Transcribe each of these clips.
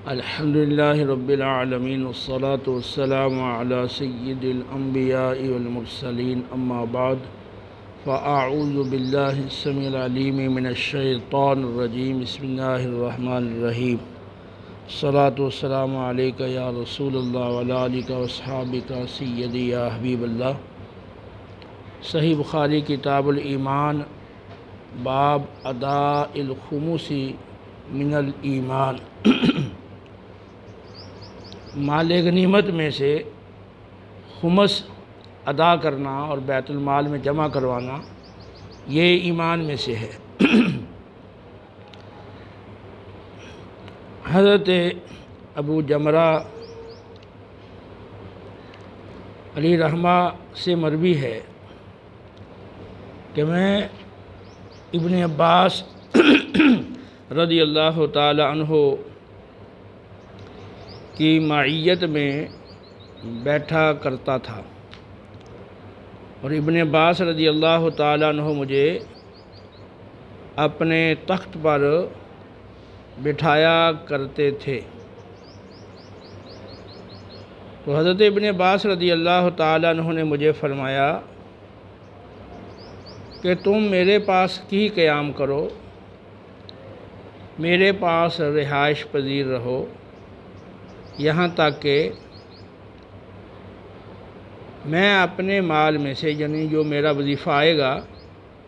الحمدللہ رب العالمین والصلاة والسلام علی سید الانبیاء والمرسلین اما بعد فاعوذ باللہ السمیع العلیم من الشیطان الرجیم بسم اللہ الرحمن الرحیم الصلاة والسلام علیکہ یا رسول اللہ وعلی آلکہ واصحابکہ سیدی یا حبیب اللہ۔ صحیح بخاری کتاب الایمان، باب اداء الخمس من الایمان۔ مال غنیمت میں سے خمس ادا کرنا اور بیت المال میں جمع کروانا یہ ایمان میں سے ہے۔ حضرت ابو جمرہ علی رحمہ سے مروی ہے کہ میں ابن عباس رضی اللہ تعالی عنہ کی معیت میں بیٹھا کرتا تھا، اور ابن عباس رضی اللہ تعالیٰ عنہ مجھے اپنے تخت پر بٹھایا کرتے تھے۔ تو حضرت ابن عباس رضی اللہ تعالیٰ عنہ نے مجھے فرمایا کہ تم میرے پاس کی قیام کرو، میرے پاس رہائش پذیر رہو، یہاں تک کہ میں اپنے مال میں سے، یعنی جو میرا وظیفہ آئے گا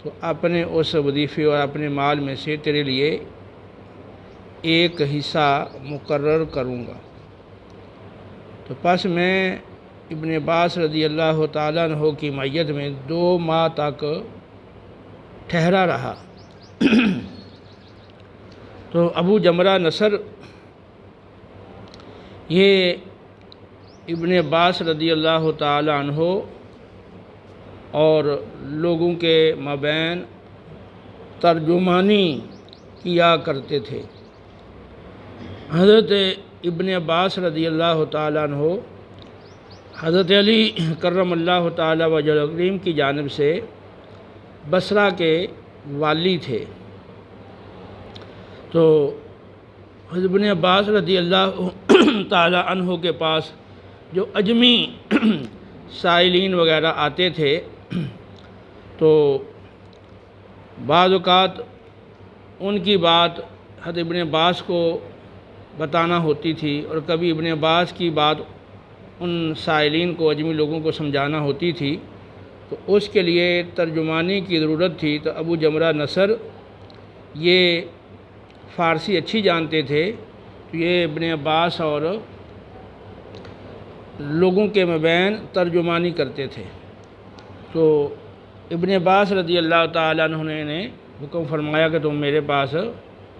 تو اپنے اس وظیفے اور اپنے مال میں سے تیرے لیے ایک حصہ مقرر کروں گا۔ تو پس میں ابن عباس رضی اللہ تعالیٰ عنہ کی معیت میں 2 ماہ تک ٹھہرا رہا۔ تو ابو جمرہ نصر یہ ابن عباس رضی اللہ تعالی عنہ اور لوگوں کے مابین ترجمانی کیا کرتے تھے۔ حضرت ابن عباس رضی اللہ تعالی عنہ حضرت علی کرم اللہ تعالی وجہ کریم کی جانب سے بصرہ کے والی تھے۔ تو حضرت ابن عباس رضی اللہ تعالی عنہ کے پاس جو عجمی سائلین وغیرہ آتے تھے تو بعض اوقات ان کی بات حضرت ابن عباس کو بتانا ہوتی تھی، اور کبھی ابن عباس کی بات ان سائلین کو، عجمی لوگوں کو سمجھانا ہوتی تھی، تو اس کے لیے ترجمانی کی ضرورت تھی۔ تو ابو جمرہ نصر یہ فارسی اچھی جانتے تھے، تو یہ ابن عباس اور لوگوں کے مابین ترجمانی کرتے تھے۔ تو ابن عباس رضی اللہ تعالیٰ عنہ نے حکم فرمایا کہ تم میرے پاس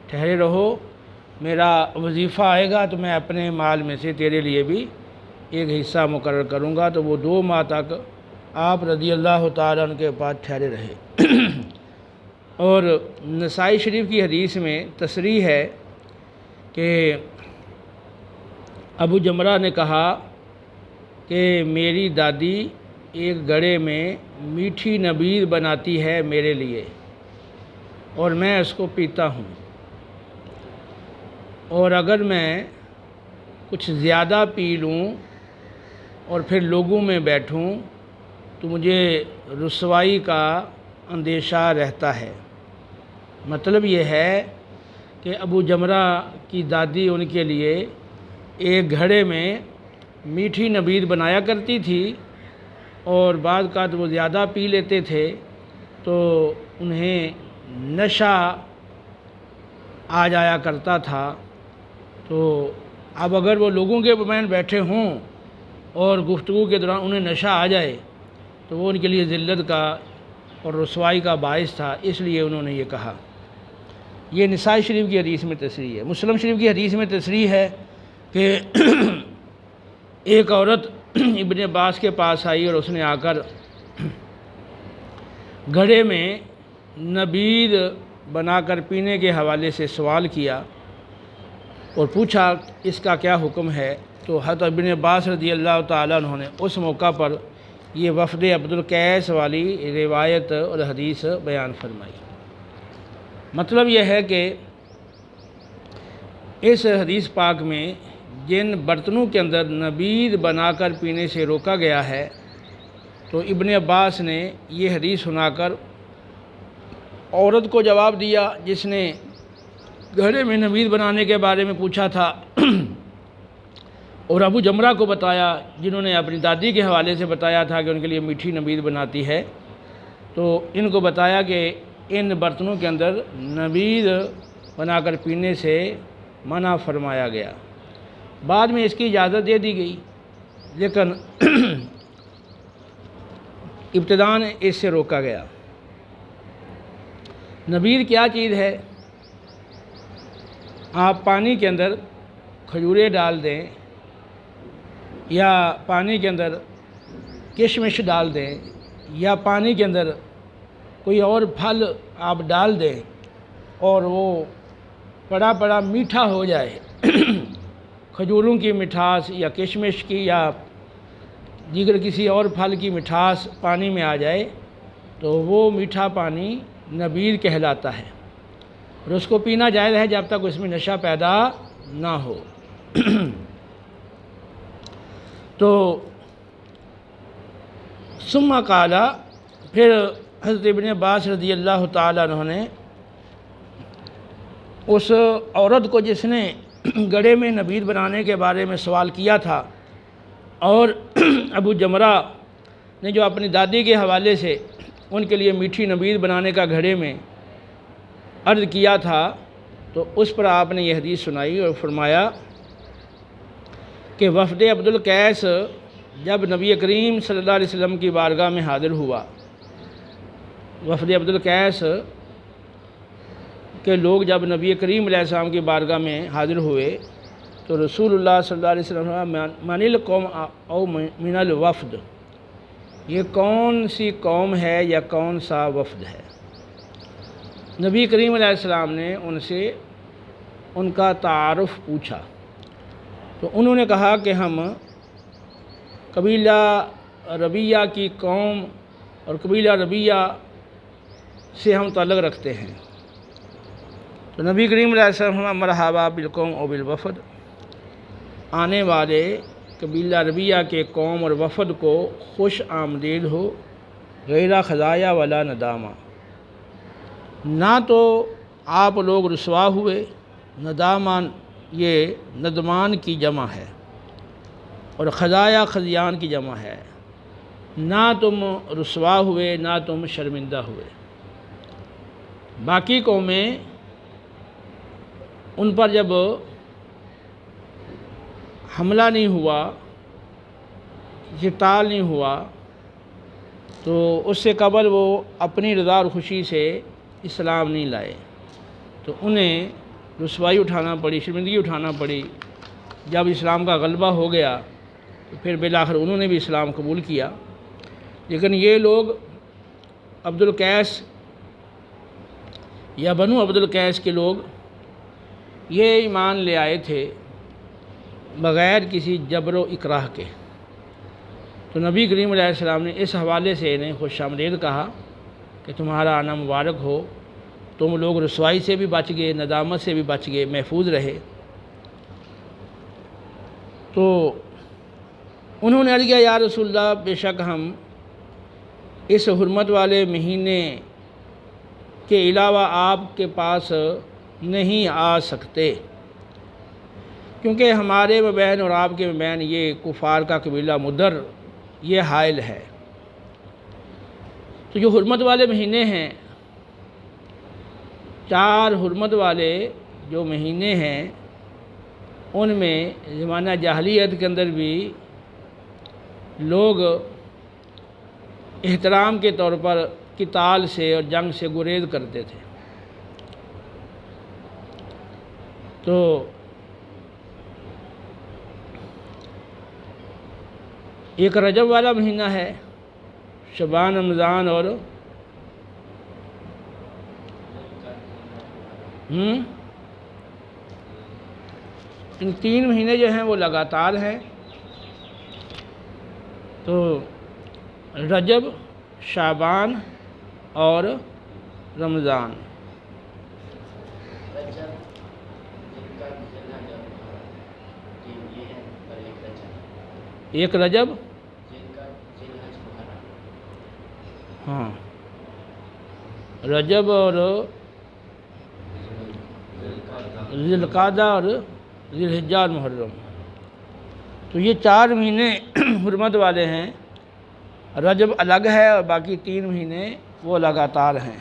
ٹھہرے رہو، میرا وظیفہ آئے گا تو میں اپنے مال میں سے تیرے لیے بھی ایک حصہ مقرر کروں گا۔ تو وہ 2 ماہ تک آپ رضی اللہ تعالیٰ عنہ کے پاس ٹھہرے رہے۔ اور نسائی شریف کی حدیث میں تصریح ہے کہ ابو جمرہ نے کہا کہ میری دادی ایک گڑھے میں میٹھی نبیذ بناتی ہے میرے لیے، اور میں اس کو پیتا ہوں، اور اگر میں کچھ زیادہ پی لوں اور پھر لوگوں میں بیٹھوں تو مجھے رسوائی کا اندیشہ رہتا ہے۔ مطلب یہ ہے کہ ابو جمرہ کی دادی ان کے لیے ایک گھڑے میں میٹھی نبیذ بنایا کرتی تھی، اور بعض اوقات وہ زیادہ پی لیتے تھے تو انہیں نشہ آ جایا کرتا تھا۔ تو اب اگر وہ لوگوں کے مابین بیٹھے ہوں اور گفتگو کے دوران انہیں نشہ آ جائے تو وہ ان کے لیے ذلت کا اور رسوائی کا باعث تھا، اس لیے انہوں نے یہ کہا۔ یہ نسائی شریف کی حدیث میں تصریح ہے۔ مسلم شریف کی حدیث میں تصریح ہے کہ ایک عورت ابن عباس کے پاس آئی، اور اس نے آ کر گھڑے میں نبیذ بنا کر پینے کے حوالے سے سوال کیا اور پوچھا اس کا کیا حکم ہے۔ تو حضرت ابن عباس رضی اللہ تعالیٰ عنہ نے اس موقع پر یہ وفد عبد القیس والی روایت اور حدیث بیان فرمائی۔ مطلب یہ ہے کہ اس حدیث پاک میں جن برتنوں کے اندر نبید بنا کر پینے سے روکا گیا ہے، تو ابن عباس نے یہ حدیث سنا کر عورت کو جواب دیا جس نے گھڑے میں نبید بنانے کے بارے میں پوچھا تھا، اور ابو جمرہ کو بتایا جنہوں نے اپنی دادی کے حوالے سے بتایا تھا کہ ان کے لیے میٹھی نبید بناتی ہے، تو ان کو بتایا کہ ان برتنوں کے اندر نبید بنا کر پینے سے منع فرمایا گیا۔ بعد میں اس کی اجازت دے دی گئی، لیکن ابتداً اس سے روکا گیا۔ نبید کیا چیز ہے؟ آپ پانی کے اندر کھجورے ڈال دیں یا پانی کے اندر کشمش ڈال دیں یا پانی کے اندر کوئی اور پھل آپ ڈال دیں اور وہ پڑا میٹھا ہو جائے، کھجوروں کی مٹھاس یا کشمش کی یا دیگر کسی اور پھل کی مٹھاس پانی میں آ جائے، تو وہ میٹھا پانی نبید کہلاتا ہے، اور اس کو پینا جائز ہے جب تک اس میں نشہ پیدا نہ ہو۔ تو ثم قال، پھر حضرت ابن عباس رضی اللہ تعالیٰ عنہ نے اس عورت کو جس نے گڑھے میں نبید بنانے کے بارے میں سوال کیا تھا، اور ابو جمرہ نے جو اپنی دادی کے حوالے سے ان کے لیے میٹھی نبید بنانے کا گھڑے میں عرض کیا تھا، تو اس پر آپ نے یہ حدیث سنائی اور فرمایا کہ وفد عبدالقیس جب نبی کریم صلی اللہ علیہ وسلم کی بارگاہ میں حاضر ہوا، وفد عبدالقیس کے لوگ جب نبی کریم علیہ السلام کی بارگاہ میں حاضر ہوئے، تو رسول اللہ صلی اللہ علیہ وسلم من القوم او من الوفد، یہ کون سی قوم ہے یا کون سا وفد ہے؟ نبی کریم علیہ السلام نے ان سے ان کا تعارف پوچھا، تو انہوں نے کہا کہ ہم قبیلہ ربیہ کی قوم اور قبیلہ ربیہ سے ہم تعلق رکھتے ہیں۔ تو نبی کریم علیہ السلام مرحبا بالقوم او بالوفد، آنے والے قبیلہ ربیہ کے قوم اور وفد کو خوش آمدید ہو، غیر خزایا ولا ندامہ، نہ تو آپ لوگ رسوا ہوئے، ندامان یہ ندمان کی جمع ہے اور خزایا خزیان کی جمع ہے، نہ تم رسوا ہوئے نہ تم شرمندہ ہوئے۔ باقی قومیں ان پر جب حملہ نہیں ہوا، قتال نہیں ہوا، تو اس سے قبل وہ اپنی رضا اور خوشی سے اسلام نہیں لائے، تو انہیں رسوائی اٹھانا پڑی، شرمندگی اٹھانا پڑی۔ جب اسلام کا غلبہ ہو گیا تو پھر بالآخر انہوں نے بھی اسلام قبول کیا، لیکن یہ لوگ عبدالقیس یا بنو عبدالقیس کے لوگ یہ ایمان لے آئے تھے بغیر کسی جبر و اکراہ کے۔ تو نبی کریم علیہ السلام نے اس حوالے سے انہیں خوش آمدید کہا کہ تمہارا آنا مبارک ہو، تم لوگ رسوائی سے بھی بچ گئے، ندامت سے بھی بچ گئے، محفوظ رہے۔ تو انہوں نے عرض کیا یا رسول اللہ، بے شک ہم اس حرمت والے مہینے کے علاوہ آپ کے پاس نہیں آ سکتے، کیونکہ ہمارے مابین اور آپ کے مابین یہ کفار کا قبیلہ مدر یہ حائل ہے۔ تو جو حرمت والے مہینے ہیں، 4 حرمت والے جو مہینے ہیں، ان میں زمانہ جاہلیت کے اندر بھی لوگ احترام کے طور پر قتال سے اور جنگ سے گریز کرتے تھے۔ تو ایک رجب والا مہینہ ہے، شعبان، رمضان اور ان 3 مہینے جو ہیں وہ لگاتار ہیں۔ تو رجب، شعبان اور رمضان، ایک رجب، ہاں رجب اور ذی القعدہ اور ذی الحجہ اور محرم، تو یہ 4 مہینے حرمت والے ہیں۔ رجب الگ ہے اور باقی 3 مہینے وہ لگاتار ہیں۔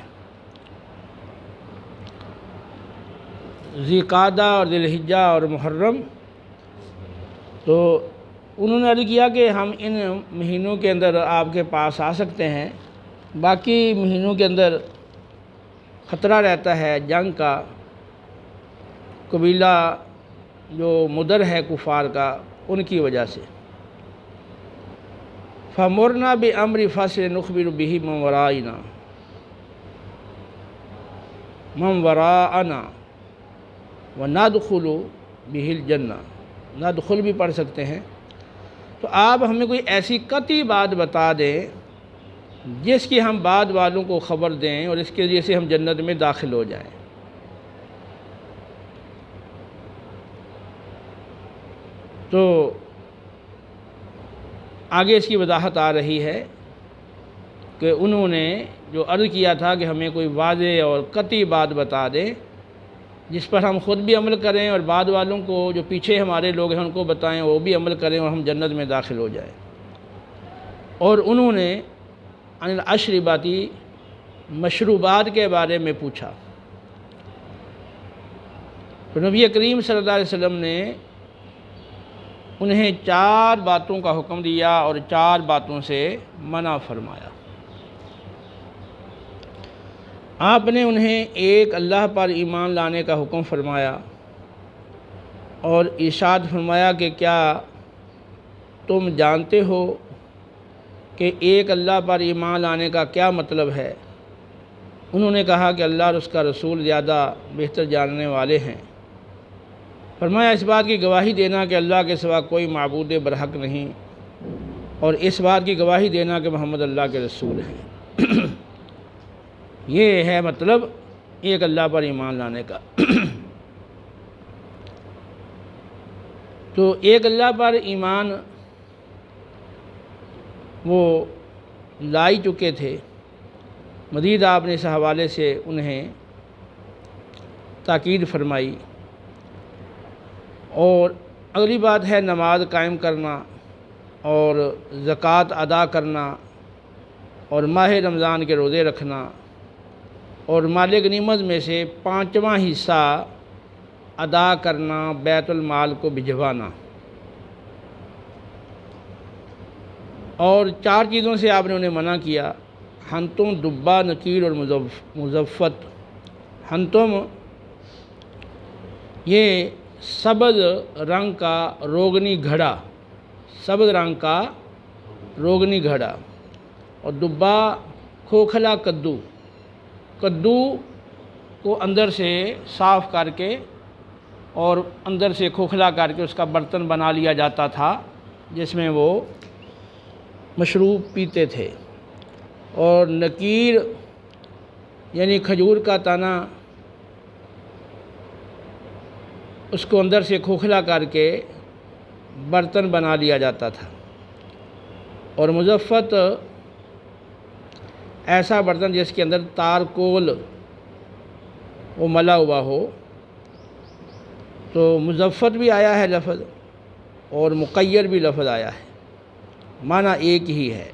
ذی القعدہ اور ذی الحجہ اور محرم، تو انہوں نے عرض کیا کہ ہم ان مہینوں کے اندر آپ کے پاس آ سکتے ہیں، باقی مہینوں کے اندر خطرہ رہتا ہے جنگ کا۔ قبیلہ جو مدر ہے کفار کا، ان کی وجہ سے۔ فَمُرْنَا بِأَمْرِ فَصْلٍ نُخْبِرُ بِهِ مَنْ وَرَاءَنَا وَنَدْخُلُ بِهِ الْجَنَّةَ، ندخل بھی پڑھ سکتے ہیں۔ تو آپ ہمیں کوئی ایسی قطعی بات بتا دیں جس کی ہم بعد والوں کو خبر دیں اور اس کے ذریعے سے ہم جنت میں داخل ہو جائیں۔ تو آگے اس کی وضاحت آ رہی ہے کہ انہوں نے جو عرض کیا تھا کہ ہمیں کوئی واضح اور قطعی بات بتا دیں جس پر ہم خود بھی عمل کریں اور بعد والوں کو، جو پیچھے ہمارے لوگ ہیں ان کو بتائیں، وہ بھی عمل کریں اور ہم جنت میں داخل ہو جائیں۔ اور انہوں نے عن الاشرباتی، مشروبات کے بارے میں پوچھا، تو نبی کریم صلی اللہ علیہ وسلم نے انہیں 4 باتوں کا حکم دیا اور 4 باتوں سے منع فرمایا۔ آپ نے انہیں ایک اللہ پر ایمان لانے کا حکم فرمایا اور ارشاد فرمایا کہ کیا تم جانتے ہو کہ ایک اللہ پر ایمان لانے کا کیا مطلب ہے؟ انہوں نے کہا کہ اللہ اور اس کا رسول زیادہ بہتر جاننے والے ہیں۔ فرمایا اس بات کی گواہی دینا کہ اللہ کے سوا کوئی معبود برحق نہیں، اور اس بات کی گواہی دینا کہ محمد اللہ کے رسول ہیں۔ یہ ہے مطلب ایک اللہ پر ایمان لانے کا۔ تو ایک اللہ پر ایمان وہ لائی چکے تھے۔ مزید آپ نے اس حوالے سے انہیں تاکید فرمائی۔ اور اگلی بات ہے نماز قائم کرنا اور زکوٰۃ ادا کرنا اور ماہ رمضان کے روزے رکھنا اور مال غنیمت میں سے 5واں حصہ ادا کرنا، بیت المال کو بھجوانا۔ اور 4 چیزوں سے آپ نے انہیں منع کیا: حنتم، دبہ، نکیر اور مزفت۔ حنتم یہ سبز رنگ کا روغنی گھڑا، سبز رنگ کا روغنی گھڑا، اور دبہ کھوکھلا کدو، کدو کو اندر سے صاف کر کے اور اندر سے کھوکھلا کر کے اس کا برتن بنا لیا جاتا تھا جس میں وہ مشروب پیتے تھے۔ اور نکیر یعنی کھجور کا تنا، اس کو اندر سے کھوکھلا کر کے برتن بنا لیا جاتا تھا۔ اور مزفت ایسا برتن جس کے اندر تارکول وہ ملا ہوا ہو۔ تو مزفت بھی آیا ہے لفظ اور مقیر بھی لفظ آیا ہے، معنی ایک ہی ہے۔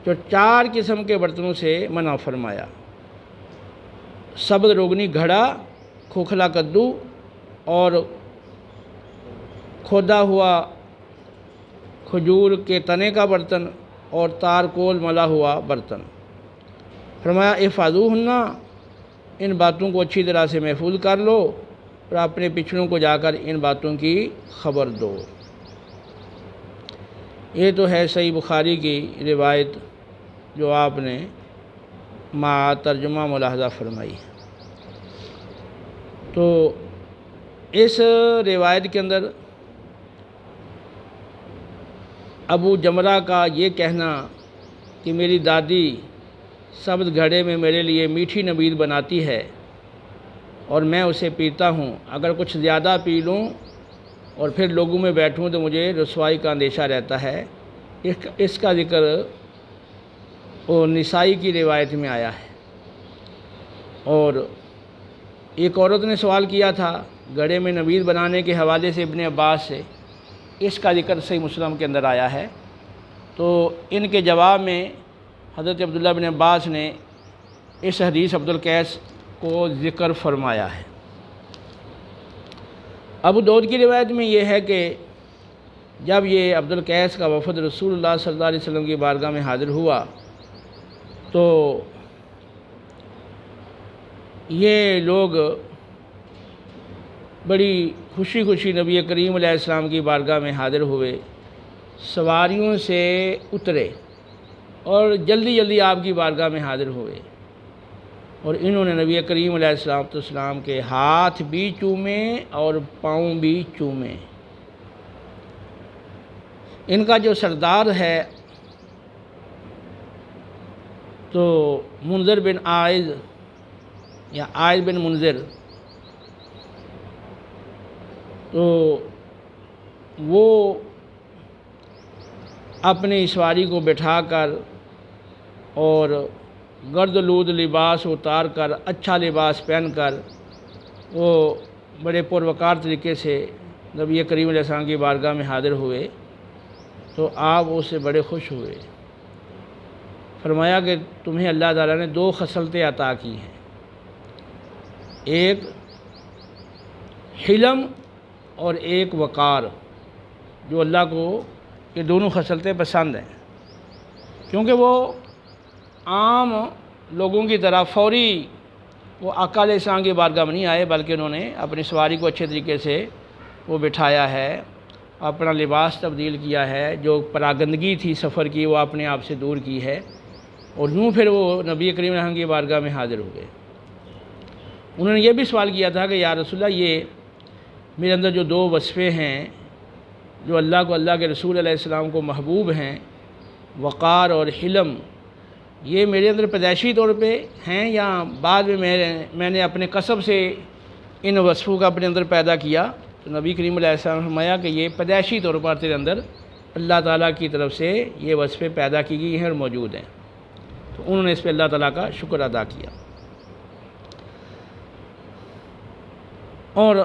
جو 4 قسم کے برتنوں سے منع فرمایا: سبز روغنی گھڑا، کھوکھلا کدو اور کھودا ہوا کھجور کے تنے کا برتن اور تارکول ملا ہوا برتن۔ فرمایا احفظوہن، ان باتوں کو اچھی طرح سے محفوظ کر لو اور اپنے پچھڑوں کو جا کر ان باتوں کی خبر دو۔ یہ تو ہے صحیح بخاری کی روایت جو آپ نے مع ترجمہ ملاحظہ فرمائی۔ تو اس روایت کے اندر ابو جمرہ کا یہ کہنا کہ میری دادی سبز گھڑے میں میرے لیے میٹھی نبیذ بناتی ہے اور میں اسے پیتا ہوں، اگر کچھ زیادہ پی لوں اور پھر لوگوں میں بیٹھوں تو مجھے رسوائی کا اندیشہ رہتا ہے۔ اس کا ذکر اور نسائی کی روایت میں آیا ہے۔ اور ایک عورت نے سوال کیا تھا گڑھے میں نبیذ بنانے کے حوالے سے ابن عباس سے، اس کا ذکر صحیح مسلم کے اندر آیا ہے۔ تو ان کے جواب میں حضرت عبداللہ بن عباس نے اس حدیث عبد القیس کو ذکر فرمایا ہے۔ ابو داؤد کی روایت میں یہ ہے کہ جب یہ عبد القیس کا وفد رسول اللہ صلی اللہ علیہ وسلم کی بارگاہ میں حاضر ہوا تو یہ لوگ بڑی خوشی خوشی نبی کریم علیہ السلام کی بارگاہ میں حاضر ہوئے، سواریوں سے اترے اور جلدی جلدی آپ کی بارگاہ میں حاضر ہوئے، اور انہوں نے نبی کریم علیہ السلام کے ہاتھ بھی چومے اور پاؤں بھی چومے۔ ان کا جو سردار ہے تو منذر بن عائذ یا عائذ بن منذر، تو وہ اپنی سواری کو بٹھا کر اور گرد لود لباس اتار کر اچھا لباس پہن کر وہ بڑے پروقار طریقے سے نبی کریم علیہ السلام کی بارگاہ میں حاضر ہوئے، تو آپ اس سے بڑے خوش ہوئے۔ فرمایا کہ تمہیں اللہ تعالیٰ نے 2 خصلتیں عطا کی ہیں، ایک حلم اور ایک وقار، جو اللہ کو یہ دونوں خصلتیں پسند ہیں، کیونکہ وہ عام لوگوں کی طرح فوری وہ آقا علیہ السلام کی بارگاہ میں نہیں آئے، بلکہ انہوں نے اپنی سواری کو اچھے طریقے سے وہ بٹھایا ہے، اپنا لباس تبدیل کیا ہے، جو پراگندگی تھی سفر کی وہ اپنے آپ سے دور کی ہے، اور یوں پھر وہ نبی کریم علیہ السلام کی بارگاہ میں حاضر ہوئے۔ انہوں نے یہ بھی سوال کیا تھا کہ یا رسول اللہ، یہ میرے اندر جو 2 وصفیں ہیں جو اللہ کو، اللہ کے رسول علیہ السلام کو محبوب ہیں، وقار اور حلم، یہ میرے اندر پیدائشی طور پہ ہیں یا بعد میں میں نے اپنے کسب سے ان وصفوں کا اپنے اندر پیدا کیا؟ تو نبی کریم علیہ السلام نے فرمایا کہ یہ پیدائشی طور پر تیرے اندر اللہ تعالیٰ کی طرف سے یہ وصفیں پیدا کی گئی ہیں اور موجود ہیں۔ تو انہوں نے اس پہ اللہ تعالیٰ کا شکر ادا کیا۔ اور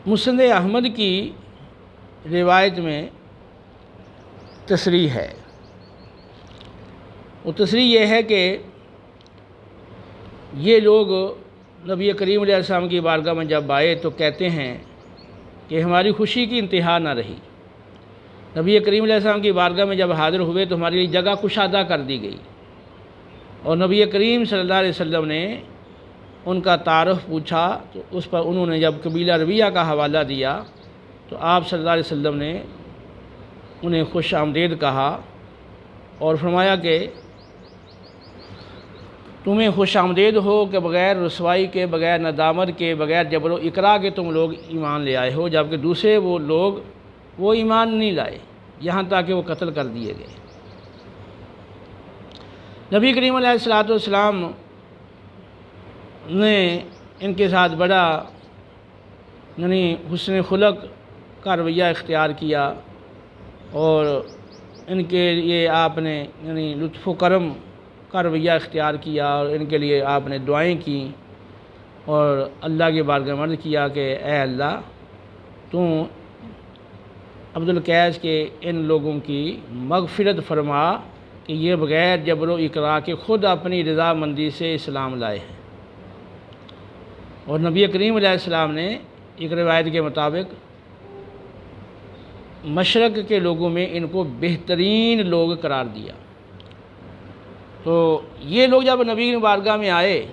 مسند احمد کی روایت میں تصریح ہے، وہ تصریح یہ ہے کہ یہ لوگ نبی کریم علیہ السلام کی بارگاہ میں جب آئے تو کہتے ہیں کہ ہماری خوشی کی انتہا نہ رہی، نبی کریم علیہ السلام کی بارگاہ میں جب حاضر ہوئے تو ہماری جگہ کشادہ کر دی گئی، اور نبی کریم صلی اللہ علیہ وسلم نے ان کا تعارف پوچھا تو اس پر انہوں نے جب قبیلہ ربیہ کا حوالہ دیا تو آپ صلی اللہ علیہ وسلم نے انہیں خوش آمدید کہا اور فرمایا کہ تمہیں خوش آمدید ہو کہ بغیر رسوائی کے، بغیر ندامت کے، بغیر جبر و اکراہ کے تم لوگ ایمان لے آئے ہو، جبکہ دوسرے وہ لوگ وہ ایمان نہیں لائے، یہاں تک کہ وہ قتل کر دیے گئے۔ نبی کریم علیہ السلام نے ان کے ساتھ بڑا حسن خلق کا رویہ اختیار کیا، اور ان کے لیے آپ نے لطف و کرم کا رویہ اختیار کیا، اور ان کے لیے آپ نے دعائیں کیں اور اللہ کی بارگاہ میں عرض کیا کہ اے اللہ، تو عبد القیس کے ان لوگوں کی مغفرت فرما کہ یہ بغیر جبر و اکراہ کے خود اپنی رضا مندی سے اسلام لائے ہیں۔ اور نبی کریم علیہ السلام نے ایک روایت کے مطابق مشرق کے لوگوں میں ان کو بہترین لوگ قرار دیا۔ تو یہ لوگ جب نبی کی بارگاہ میں آئے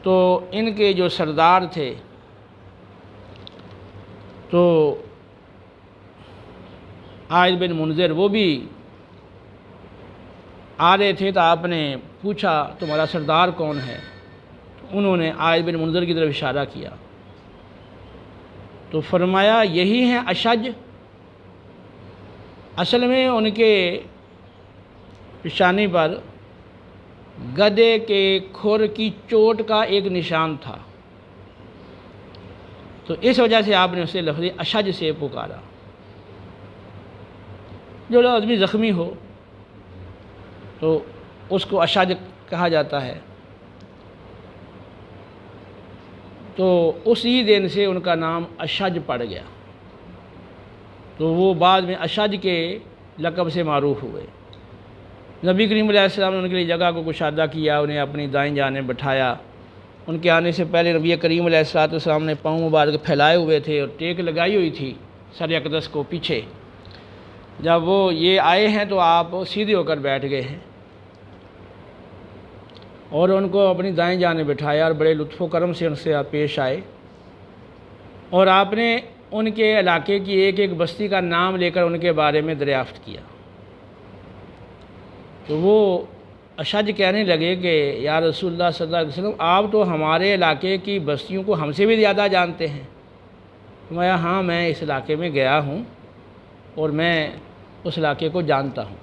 تو ان کے جو سردار تھے تو عائذ بن منذر، وہ بھی آ رہے تھے، تو آپ نے پوچھا تمہارا سردار کون ہے؟ تو انہوں نے عائذ بن منذر کی طرف اشارہ کیا تو فرمایا یہی ہیں اشج۔ اصل میں ان کے پیشانی پر گدے کے کھر کی چوٹ کا ایک نشان تھا، تو اس وجہ سے آپ نے اسے لفظ اشج سے پکارا۔ جو آدمی زخمی ہو تو اس کو اشج کہا جاتا ہے، تو اسی دن سے ان کا نام اشج پڑ گیا، تو وہ بعد میں اشج کے لقب سے معروف ہوئے۔ نبی کریم علیہ السلام نے ان کے لیے جگہ کو کشادہ کیا، انہیں اپنی دائیں جانب بٹھایا۔ ان کے آنے سے پہلے نبی کریم علیہ السلام نے پاؤں مبارک پھیلائے ہوئے تھے اور ٹیک لگائی ہوئی تھی سر اقدس کو پیچھے۔ جب وہ یہ آئے ہیں تو آپ سیدھے ہو کر بیٹھ گئے ہیں اور ان کو اپنی دائیں جانب بٹھایا اور بڑے لطف و کرم سے ان سے آپ پیش آئے، اور آپ نے ان کے علاقے کی ایک ایک بستی کا نام لے کر ان کے بارے میں دریافت کیا۔ تو وہ اشج کہنے لگے کہ یا رسول اللہ صلی اللہ علیہ وسلم، آپ تو ہمارے علاقے کی بستیوں کو ہم سے بھی زیادہ جانتے ہیں۔ فرمایا ہاں، میں اس علاقے میں گیا ہوں اور میں اس علاقے کو جانتا ہوں۔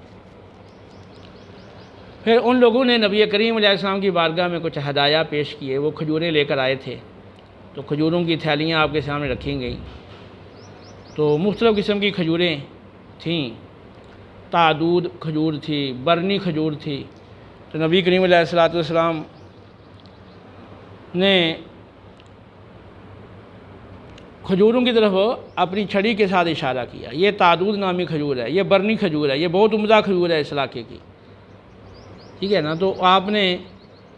پھر ان لوگوں نے نبی کریم علیہ السلام کی بارگاہ میں کچھ ہدایہ پیش کیے، وہ کھجوریں لے کر آئے تھے، تو کھجوروں کی تھیلیاں آپ کے سامنے رکھی گئیں، تو مختلف قسم کی کھجوریں تھیں، تعدود کھجور تھی، برنی کھجور تھی۔ تو نبی کریم علیہ السلام نے کھجوروں کی طرف اپنی چھڑی کے ساتھ اشارہ کیا، یہ تعدود نامی کھجور ہے، یہ برنی کھجور ہے، یہ بہت عمدہ کھجور ہے اس علاقے کی، ٹھیک ہے نا۔ تو آپ نے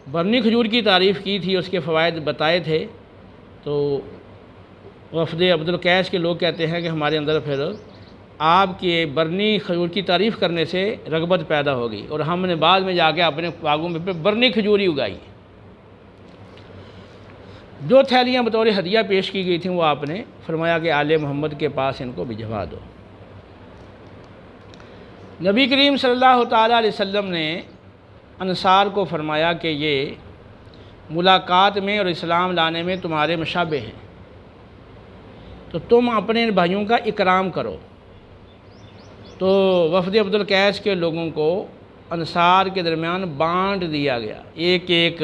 برنی کھجور کی تعریف کی تھی، اس کے فوائد بتائے تھے، تو وفد عبد القیس کے لوگ کہتے ہیں کہ ہمارے اندر پھر آپ کے برنی کھجور کی تعریف کرنے سے رغبت پیدا ہو گئی، اور ہم نے بعد میں جا کے اپنے باغوں میں برنی کھجوری اگائی۔ جو تھیلیاں بطور ہدیہ پیش کی گئی تھیں وہ آپ نے فرمایا کہ آل محمد کے پاس ان کو بھجوا دو۔ نبی کریم صلی اللہ تعالیٰ علیہ وسلم نے انصار کو فرمایا کہ یہ ملاقات میں اور اسلام لانے میں تمہارے مشابہ ہیں، تو تم اپنے بھائیوں کا اکرام کرو۔ تو وفد عبد القیس کے لوگوں کو انصار کے درمیان بانٹ دیا گیا، ایک ایک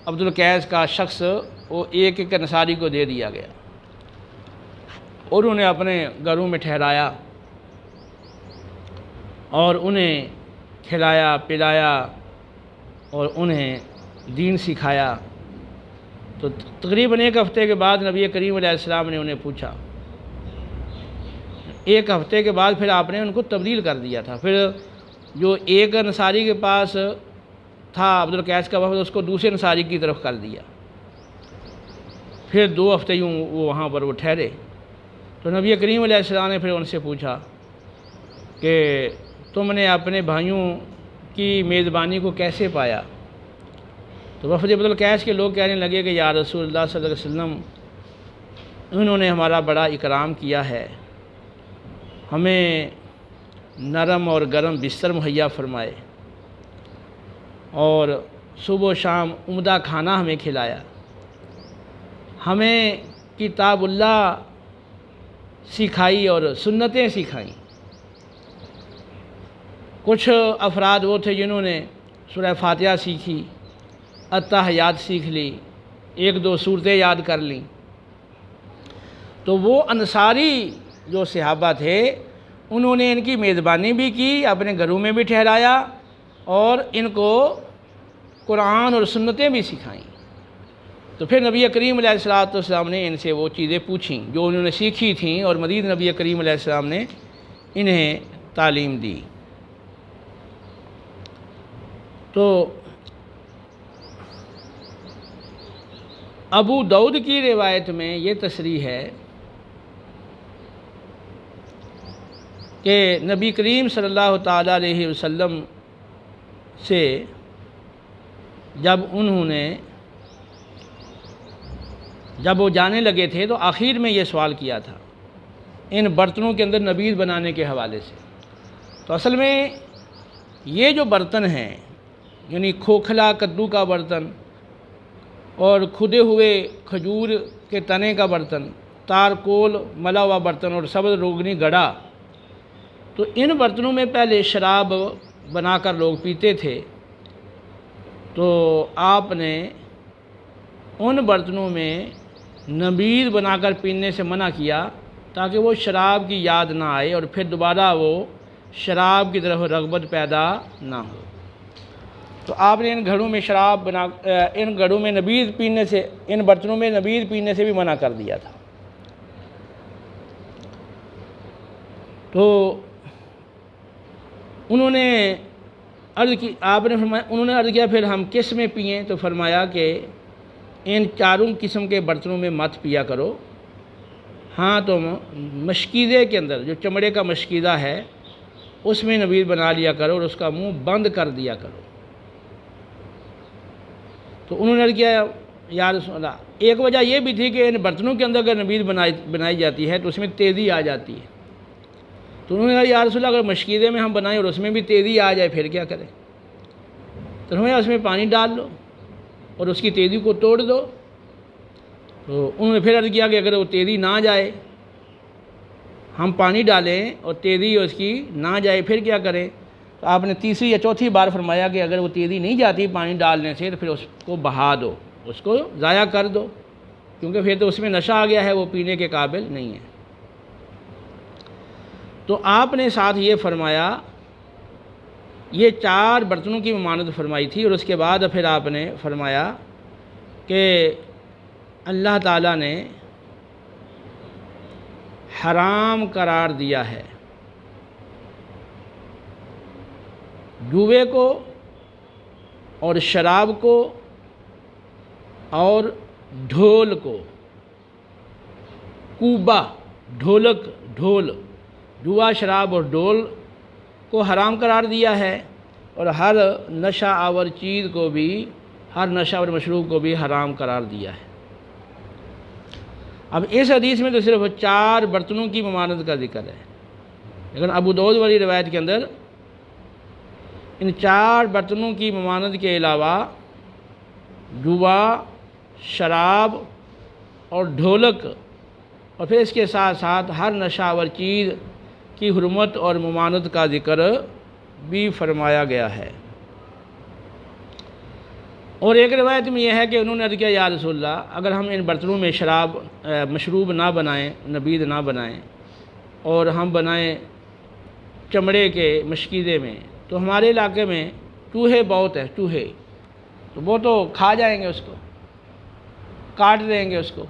عبد القیس کا شخص وہ ایک ایک انصاری کو دے دیا گیا، اور انہیں اپنے گھروں میں ٹھہرایا اور انہیں کھلایا پلایا اور انہیں دین سکھایا۔ تو تقریباً ایک ہفتے کے بعد نبی کریم علیہ السلام نے انہیں پوچھا، ایک ہفتے کے بعد پھر آپ نے ان کو تبدیل کر دیا تھا، پھر جو ایک انصاری کے پاس تھا عبد القیس کا وفد، اس کو دوسرے انصاری کی طرف کر دیا، پھر 2 ہفتے یوں وہ وہاں پر وہ ٹھہرے۔ تو نبی کریم علیہ السلام نے پھر ان سے پوچھا کہ تم نے اپنے بھائیوں کی میزبانی کو کیسے پایا؟ تو وفد عبد القیس کے لوگ کہنے لگے کہ یا رسول اللہ صلی اللہ علیہ وسلم، انہوں نے ہمارا بڑا اکرام کیا ہے، ہمیں نرم اور گرم بستر مہیا فرمائے اور صبح و شام عمدہ کھانا ہمیں کھلایا، ہمیں کتاب اللہ سکھائی اور سنتیں سکھائیں۔ کچھ افراد وہ تھے جنہوں نے سورہ فاتحہ سیکھی، التحیات سیکھ لی، 1-2 سورتیں یاد کر لیں۔ تو وہ انصاری جو صحابہ تھے انہوں نے ان کی میزبانی بھی کی، اپنے گھروں میں بھی ٹھہرایا اور ان کو قرآن اور سنتیں بھی سکھائیں۔ تو پھر نبی کریم علیہ السلام نے ان سے وہ چیزیں پوچھیں جو انہوں نے سیکھی تھیں، اور مزید نبی کریم علیہ السلام نے انہیں تعلیم دی۔ تو ابو داؤد کی روایت میں یہ تصریح ہے کہ نبی کریم صلی اللہ تعالیٰ علیہ وسلم سے جب وہ جانے لگے تھے تو آخر میں یہ سوال کیا تھا ان برتنوں کے اندر نبیذ بنانے کے حوالے سے۔ تو اصل میں یہ جو برتن ہیں، یعنی کھوکھلا کدو کا برتن اور کھدے ہوئے کھجور کے تنے کا برتن، تارکول ملا ہوا برتن اور سبز روغنی گڑا، تو ان برتنوں میں پہلے شراب بنا کر لوگ پیتے تھے، تو آپ نے ان برتنوں میں نبیذ بنا کر پینے سے منع کیا تاکہ وہ شراب کی یاد نہ آئے اور پھر دوبارہ وہ شراب کی طرف رغبت پیدا نہ ہو۔ تو آپ نے ان گھڑوں میں ان گھڑوں میں نبیذ پینے سے، ان برتنوں میں نبیذ پینے سے بھی منع کر دیا تھا۔ تو انہوں نے عرض کی، آپ نے فرمایا، انہوں نے عرض کیا پھر ہم کس میں پئیں؟ تو فرمایا کہ ان چاروں قسم کے برتنوں میں مت پیا کرو، ہاں تم مشکیزے کے اندر، جو چمڑے کا مشکیزہ ہے، اس میں نبیذ بنا لیا کرو اور اس کا منہ بند کر دیا کرو۔ تو انہوں نے عرض کیا یا رسول اللہ، ایک وجہ یہ بھی تھی کہ ان برتنوں کے اندر اگر نبیذ بنائی جاتی ہے تو اس میں تیزی آ جاتی ہے۔ تو انہوں نے کہا یا رسول اللہ، اگر مشکیزے میں ہم بنائیں اور اس میں بھی تیزی آ جائے پھر کیا کریں؟ تو ہمیں اس میں پانی ڈال لو اور اس کی تیزی کو توڑ دو۔ تو انہوں نے پھر عرض کیا کہ اگر وہ تیزی نہ جائے، ہم پانی ڈالیں اور تیزی اس کی نہ جائے پھر کیا کریں؟ تو آپ نے تیسری یا چوتھی بار فرمایا کہ اگر وہ تیزی نہیں جاتی پانی ڈالنے سے تو پھر اس کو بہا دو، اس کو ضائع کر دو، کیونکہ پھر تو اس میں نشہ آ گیا ہے، وہ پینے کے قابل نہیں ہے۔ تو آپ نے ساتھ یہ فرمایا، یہ 4 برتنوں کی ممانعت فرمائی تھی، اور اس کے بعد پھر آپ نے فرمایا کہ اللہ تعالیٰ نے حرام قرار دیا ہے جوے کو اور شراب کو اور ڈھول کو۔ کوبا، ڈھولک، ڈھول، جوا، شراب اور ڈھول کو حرام قرار دیا ہے، اور ہر نشہ آور چیز کو بھی، ہر نشہ آور مشروب کو بھی حرام قرار دیا ہے۔ اب اس حدیث میں تو صرف 4 برتنوں کی ممانعت کا ذکر ہے، لیکن ابو داؤد والی روایت کے اندر ان 4 برتنوں کی ممانعت کے علاوہ جوا، شراب اور ڈھولک، اور پھر اس کے ساتھ ساتھ ہر نشہ آور چیز کی حرمت اور ممانعت کا ذکر بھی فرمایا گیا ہے۔ اور ایک روایت میں یہ ہے کہ انہوں نے عرض کیا یا رسول اللہ، اگر ہم ان برتنوں میں مشروب نہ بنائیں، نبیذ نہ بنائیں، اور ہم بنائیں چمڑے کے مشکیزے میں، تو ہمارے علاقے میں چوہے بہت ہیں، چوہے، تو وہ تو کھا جائیں گے، اس کو کاٹ دیں گے، اس کو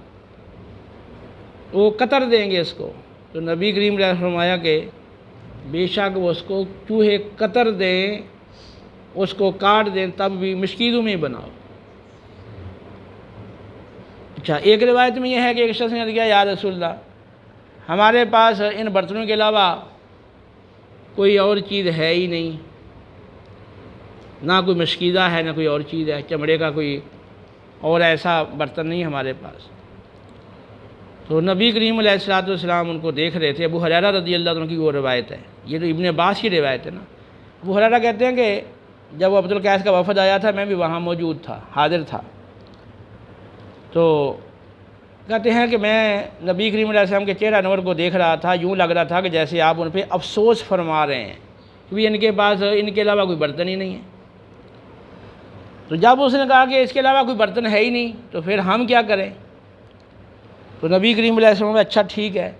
وہ قطر دیں گے اس کو۔ تو نبی کریم نے فرمایا کہ بے شک وہ اس کو چوہے قطر دیں، اس کو کاٹ دیں، تب بھی مشکیزوں میں بناؤ۔ اچھا، ایک روایت میں یہ ہے کہ ایک شخص نے کہا یا رسول اللہ، ہمارے پاس ان برتنوں کے علاوہ کوئی اور چیز ہے ہی نہیں، نہ کوئی مشکیزہ ہے، نہ کوئی اور چیز ہے، چمڑے کا کوئی اور ایسا برتن نہیں ہمارے پاس۔ تو نبی کریم علیہ السلام ان کو دیکھ رہے تھے۔ ابو ہریرہ رضی اللہ عنہ کی وہ روایت ہے، یہ تو ابن عباس کی روایت ہے نا۔ ابو ہریرہ کہتے ہیں کہ جب عبد القیس کا وفد آیا تھا، میں بھی وہاں موجود تھا، حاضر تھا۔ تو کہتے ہیں کہ میں نبی کریم علیہ السلام کے چہرہ انور کو دیکھ رہا تھا، یوں لگ رہا تھا کہ جیسے آپ ان پہ افسوس فرما رہے ہیں، کیونکہ ان کے پاس ان کے علاوہ کوئی برتن ہی نہیں ہے۔ تو جب اس نے کہا کہ اس کے علاوہ کوئی برتن ہے ہی نہیں، تو پھر ہم کیا کریں؟ تو نبی کریم علیہ السلام نے اچھا ٹھیک ہے،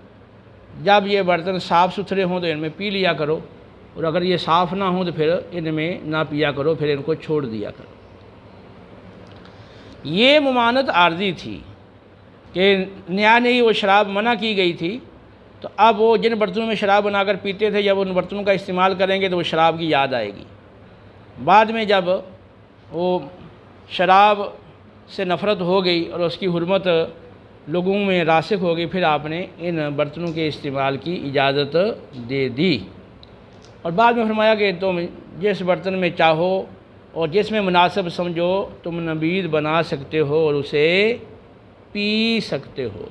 جب یہ برتن صاف ستھرے ہوں تو ان میں پی لیا کرو، اور اگر یہ صاف نہ ہوں تو پھر ان میں نہ پیا کرو، پھر ان کو چھوڑ دیا کرو۔ یہ ممانعت عارضی تھی کہ نیا نئی وہ شراب منع کی گئی تھی، تو اب وہ جن برتنوں میں شراب بنا کر پیتے تھے، جب ان برتنوں کا استعمال کریں گے تو وہ شراب کی یاد آئے گی۔ بعد میں جب وہ شراب سے نفرت ہو گئی اور اس کی حرمت لوگوں میں راسخ ہو گئی، پھر آپ نے ان برتنوں کے استعمال کی اجازت دے دی، اور بعد میں فرمایا کہ تم جس برتن میں چاہو اور جس میں مناسب سمجھو تم نبیذ بنا سکتے ہو اور اسے پی سکتے ہو۔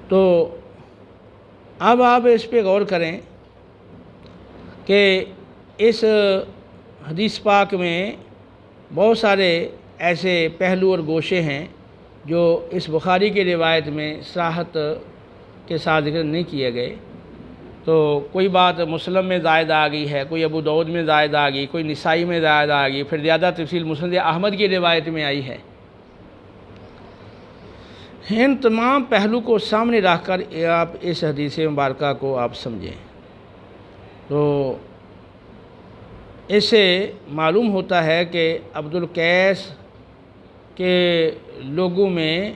تو اب آپ اس پہ غور کریں کہ اس حدیث پاک میں بہت سارے ایسے پہلو اور گوشے ہیں جو اس بخاری کی روایت میں صراحت کے ساتھ ذکر نہیں کیے گئے، تو کوئی بات مسلم میں زائد آ گئی ہے، کوئی ابو داؤد میں زائد آ گئی، کوئی نسائی میں زائد آ گئی، پھر زیادہ تفصیل مسند احمد کی روایت میں آئی ہے۔ ان تمام پہلو کو سامنے رکھ کر آپ اس حدیث مبارکہ کو آپ سمجھیں تو اس سے معلوم ہوتا ہے کہ عبد القیس کے لوگوں میں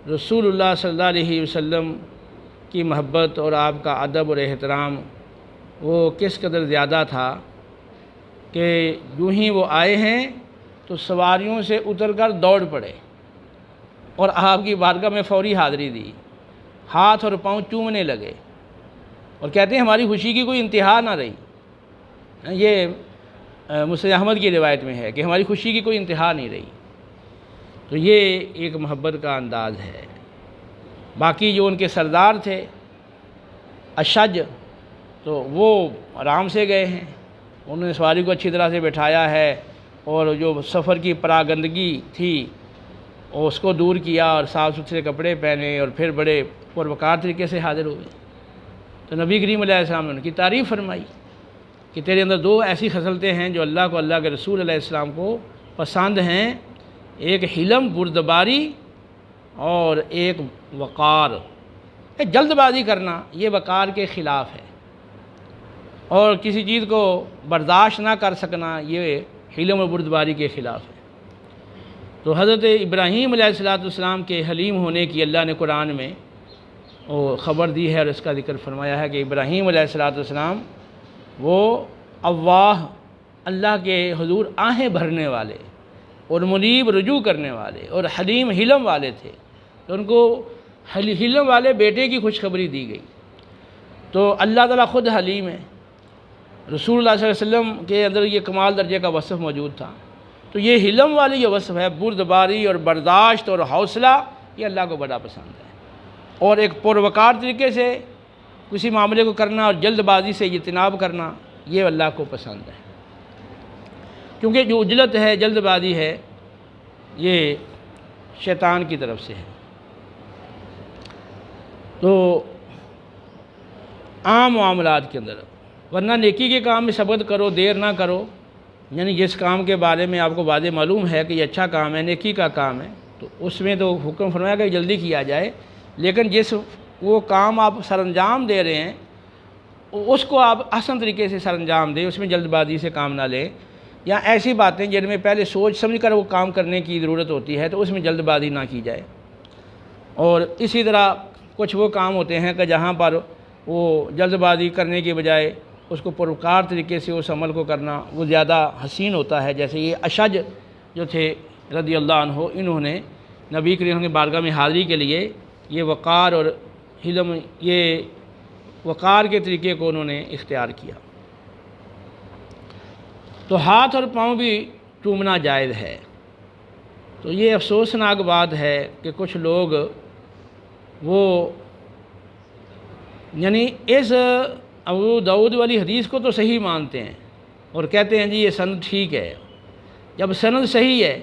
رسول اللہ صلی اللہ علیہ وسلم کی محبت اور آپ کا ادب اور احترام وہ کس قدر زیادہ تھا کہ یوں ہی وہ آئے ہیں تو سواریوں سے اتر کر دوڑ پڑے اور آپ کی بارگاہ میں فوری حاضری دی، ہاتھ اور پاؤں چومنے لگے اور کہتے ہیں ہماری خوشی کی کوئی انتہا نہ رہی۔ یہ مسند احمد کی روایت میں ہے کہ ہماری خوشی کی کوئی انتہا نہیں رہی۔ تو یہ ایک محبت کا انداز ہے۔ باقی جو ان کے سردار تھے اشج، تو وہ آرام سے گئے ہیں، انہوں نے سواری کو اچھی طرح سے بٹھایا ہے اور جو سفر کی پراگندگی تھی اس کو دور کیا اور صاف ستھرے کپڑے پہنے اور پھر بڑے پروقار طریقے سے حاضر ہوئے۔ تو نبی کریم علیہ السلام نے ان کی تعریف فرمائی کہ تیرے اندر دو ایسی خصلتیں ہیں جو اللہ کو، اللہ کے رسول علیہ السلام کو پسند ہیں، ایک حلم بردباری اور ایک وقار۔ جلد بازی کرنا یہ وقار کے خلاف ہے، اور کسی چیز کو برداشت نہ کر سکنا یہ حلم اور بردباری کے خلاف ہے۔ تو حضرت ابراہیم علیہ السلام کے حلیم ہونے کی اللہ نے قرآن میں وہ خبر دی ہے اور اس کا ذکر فرمایا ہے کہ ابراہیم علیہ السلام وہ اواہ، اللہ کے حضور آہیں بھرنے والے اور منیب رجوع کرنے والے اور حلیم حلم والے تھے۔ تو ان کو حلم والے بیٹے کی خوشخبری دی گئی۔ تو اللہ تعالیٰ خود حلیم ہے، رسول اللہ صلی اللہ علیہ وسلم کے اندر یہ کمال درجے کا وصف موجود تھا۔ تو یہ حلم والی جو وصف ہے، بردباری اور برداشت اور حوصلہ، یہ اللہ کو بڑا پسند ہے، اور ایک پروقار طریقے سے کسی معاملے کو کرنا اور جلد بازی سے اجتناب کرنا یہ اللہ کو پسند ہے، کیونکہ جو عجلت ہے، جلد بازی ہے، یہ شیطان کی طرف سے ہے۔ تو عام معاملات کے اندر، ورنہ نیکی کے کام میں سبقت کرو، دیر نہ کرو، یعنی جس کام کے بارے میں آپ کو واضح معلوم ہے کہ یہ اچھا کام ہے، نیکی کا کام ہے، تو اس میں تو حکم فرمایا کہ جلدی کیا جائے، لیکن جس وہ کام آپ سر انجام دے رہے ہیں اس کو آپ احسن طریقے سے سر انجام دیں، اس میں جلد بازی سے کام نہ لیں، یا ایسی باتیں جن میں پہلے سوچ سمجھ کر وہ کام کرنے کی ضرورت ہوتی ہے تو اس میں جلد بازی نہ کی جائے۔ اور اسی طرح کچھ وہ کام ہوتے ہیں کہ جہاں پر وہ جلد بازی کرنے کے بجائے اس کو پروقار طریقے سے اس عمل کو کرنا وہ زیادہ حسین ہوتا ہے، جیسے یہ اشج جو تھے رضی اللہ عنہ، انہوں نے نبی کریم کی بارگاہ میں حاضری کے لیے یہ وقار اور حلم، یہ وقار کے طریقے کو انہوں نے اختیار کیا۔ تو ہاتھ اور پاؤں بھی چومنا جائز ہے۔ تو یہ افسوسناک بات ہے کہ کچھ لوگ وہ یعنی اس ابو داؤد والی حدیث کو تو صحیح مانتے ہیں اور کہتے ہیں جی یہ سند ٹھیک ہے۔ جب سند صحیح ہے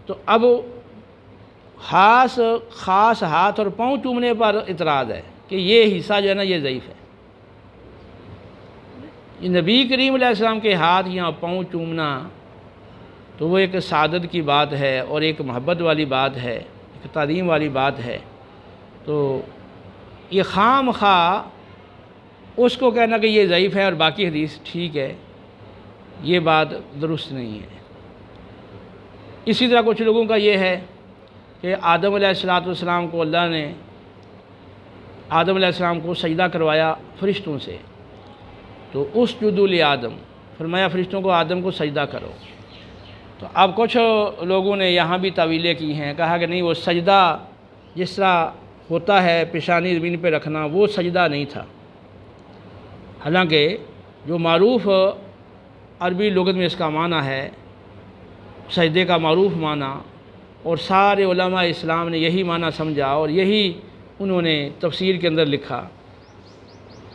تو اب خاص ہاتھ اور پاؤں چومنے پر اعتراض ہے کہ یہ حصہ جو ہے نا یہ ضعیف ہے۔ یہ نبی کریم علیہ السلام کے ہاتھ یا پاؤں چومنا تو وہ ایک سعادت کی بات ہے اور ایک محبت والی بات ہے، ایک تعظیم والی بات ہے۔ تو یہ خام خواہ اس کو کہنا کہ یہ ضعیف ہے اور باقی حدیث ٹھیک ہے، یہ بات درست نہیں ہے۔ اسی طرح کچھ لوگوں کا یہ ہے کہ آدم علیہ السلام کو اللہ نے آدم علیہ السلام کو سجدہ کروایا فرشتوں سے، تو اسجدوا لآدم، فرمایا فرشتوں کو آدم کو سجدہ کرو۔ تو اب کچھ لوگوں نے یہاں بھی تعویلیں کی ہیں، کہا کہ نہیں وہ سجدہ جس طرح ہوتا ہے پیشانی زمین پہ رکھنا وہ سجدہ نہیں تھا، حالانکہ جو معروف عربی لغت میں اس کا معنی ہے سجدے کا معروف معنی، اور سارے علماء اسلام نے یہی معنی سمجھا اور یہی انہوں نے تفسیر کے اندر لکھا،